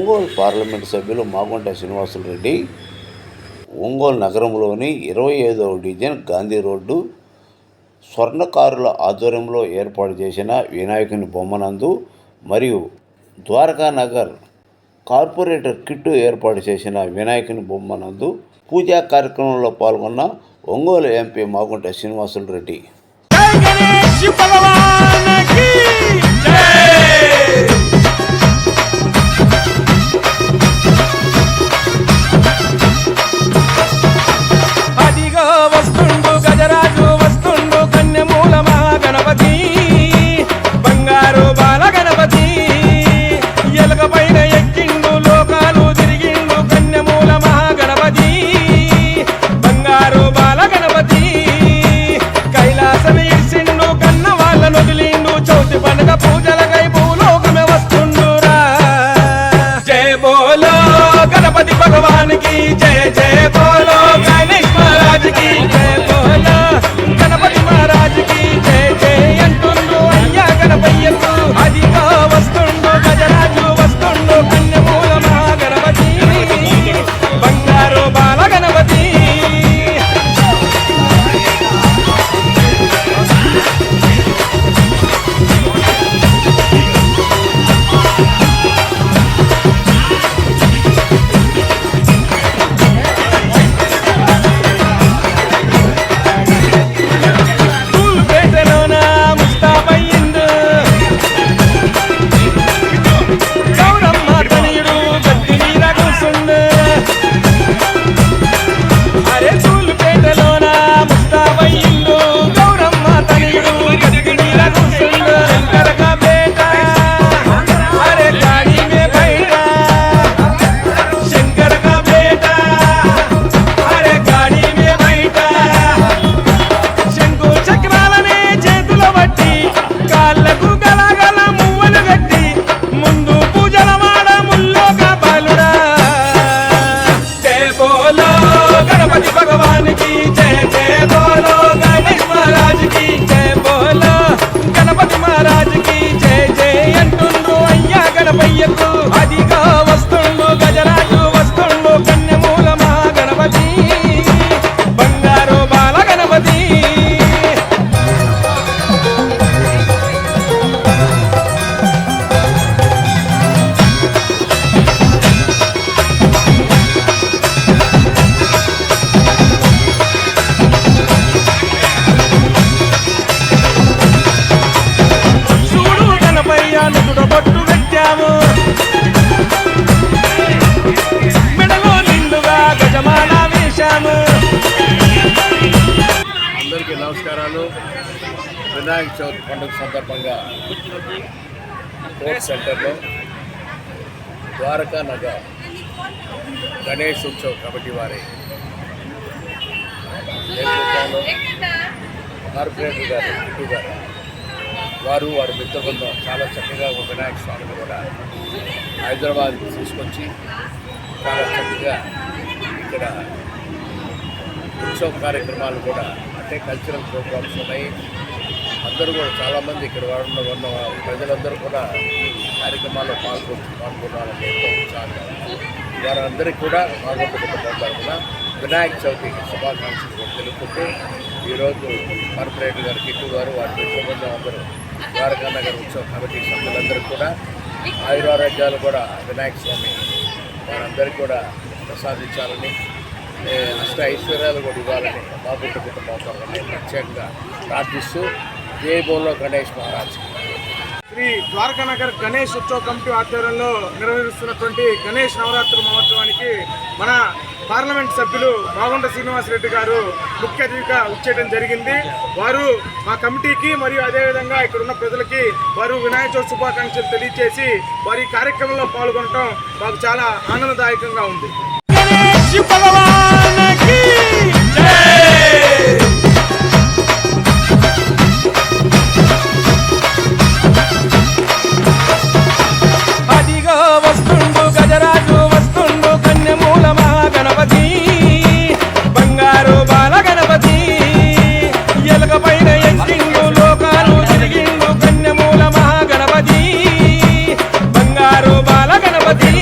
Ongole parliament సభ్యులు మాగుంట శ్రీనివాసులు రెడ్డి ఒంగోలు నగరంలోని 25వ division Gandhi road స్వర్ణకారుల ఆధ్వర్యంలో ఏర్పాటు చేసిన వినాయకుని బొమ్మనందు మరియు ద్వారకా నగర్ కార్పొరేటర్ కిట్టు ఏర్పాటు చేసిన వినాయకుని బొమ్మనందు పూజా కార్యక్రమంలో పాల్గొన్న ఒంగోలు ఎంపీ మాగుంట శ్రీనివాసులు రెడ్డి. जय जय बोलो गणेश महाराज की जय बोलो गणपति महाराज की जय जय अंटुंडु अय्या गणपయ్యకు అదిగా వస్తుండు గజరాజు వస్తుండు కన్యమూల మహాగణపతి బంగారు బాల గణపతి. అదిగా వస్తుండు గజరాజు వస్తుండు కన్యమూల మహాగణపతి బంగారు బాల గణపతి. చూడు గణపయ్య నుదుట బొట్టు పెట్టాము అందరికీ నమస్కారాలు. వినాయక చవితి పండుగ సందర్భంగా కోర్ట్ సెంటర్లో ద్వారకా నగర్ గణేష్ ఉత్సవ్ కమిటీ వారి నేతృత్వంలో కార్పొరేటర్ గారు కిట్టు గారు వారు వారి మిత్ర బృందం చాలా చక్కగా వినాయక స్వామిని కూడా హైదరాబాద్కి తీసుకొచ్చి చాలా చక్కగా ఇక్కడ ఉత్సవ కార్యక్రమాలు కూడా అంటే కల్చరల్ ప్రోగ్రామ్స్ ఉన్నాయి. అందరూ కూడా చాలామంది ఇక్కడ ఉన్న ప్రజలందరూ కూడా కార్యక్రమాల్లో పాల్గొనాలని ఎంతో ఉత్సాహంగా వారందరికీ కూడా తరఫున వినాయక చవితి శుభాకాంక్షలు తెలుపుకుంటూ ఈరోజు కార్పొరేటర్ గారు కిట్టు గారు వారి మిత్రబృందం అందరూ ద్వారకా నగర్ ఉత్సవ కమిటీ సభ్యులందరూ కూడా ఆయురారోగ్యాలు కూడా వినాయక స్వామి వారందరికీ కూడా ప్రసాదించాలని అష్ట ఐశ్వర్యాలు కూడా ఇవ్వాలని మాగుంట కుటుంబం ప్రత్యేకంగా ప్రార్థిస్తూ జై బోలో గణేష్ మహారాజ్. శ్రీ ద్వారకా నగర్ గణేష్ ఉత్సవ కమిటీ ఆధ్వర్యంలో నిర్వహిస్తున్నటువంటి గణేష్ నవరాత్రి మహోత్సవానికి మన పార్లమెంట్ సభ్యులు మాగుంట శ్రీనివాసరెడ్డి గారు ముఖ్య అతిథిగా వచ్చేయడం జరిగింది. వారు మా కమిటీకి మరియు అదేవిధంగా ఇక్కడ ఉన్న ప్రజలకి వారు వినాయక చవితి శుభాకాంక్షలు తెలియజేసి వారి కార్యక్రమంలో పాల్గొనడం మాకు చాలా ఆనందదాయకంగా ఉంది. అదిగా వస్తుండు గజరాజు వస్తుండు కన్యమూల మహాగణపతి బంగారు బాల గణపతి ఎలక పైన ఎక్కిండు లోకాలు తిరిగిండు కన్యమూల మహాగణపతి బంగారు బాల గణపతి.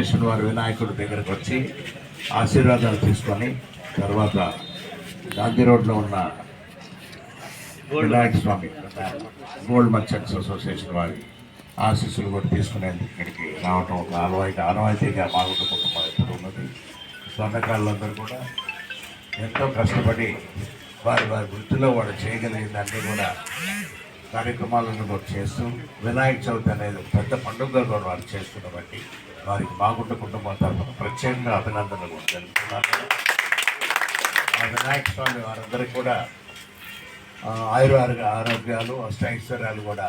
అసోసియేషన్ వారి వినాయకుడి దగ్గరకు వచ్చి ఆశీర్వాదాలు తీసుకొని తర్వాత గాంధీ రోడ్లో ఉన్న వినాయక స్వామి గోల్డ్ మర్చెంట్స్ అసోసియేషన్ వారి ఆశీస్సులు కూడా తీసుకునేందుకు ఇక్కడికి రావటం ఒక ఆనవాయితీగా మాగుంట కుటుంబం ఎప్పుడు ఉన్నది. స్వర్ణకారులందరూ కూడా ఎంతో కష్టపడి వారి వృత్తిలో వాడు చేయగలిగిందన్నీ కూడా కార్యక్రమాలను కూడా చేస్తూ వినాయక చవితి అనేది పెద్ద పండుగగా కూడా వారు చేస్తున్న బట్టి వారికి మాగుంట కుటుంబం తరఫున ప్రత్యేకంగా అభినందనలు కూడా తెలుపుతున్నాను. ఆ వినాయక స్వామి వారందరికీ కూడా ఆరోగ్యాలు అష్టైశ్వర్యాలు కూడా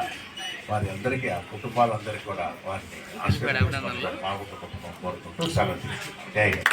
వారి అందరికీ ఆ కుటుంబాలందరికీ కూడా వారిని ఆశీర్వదించాలని మాగుంట కుటుంబం కోరుకుంటూ సెలవు. జై హింద్.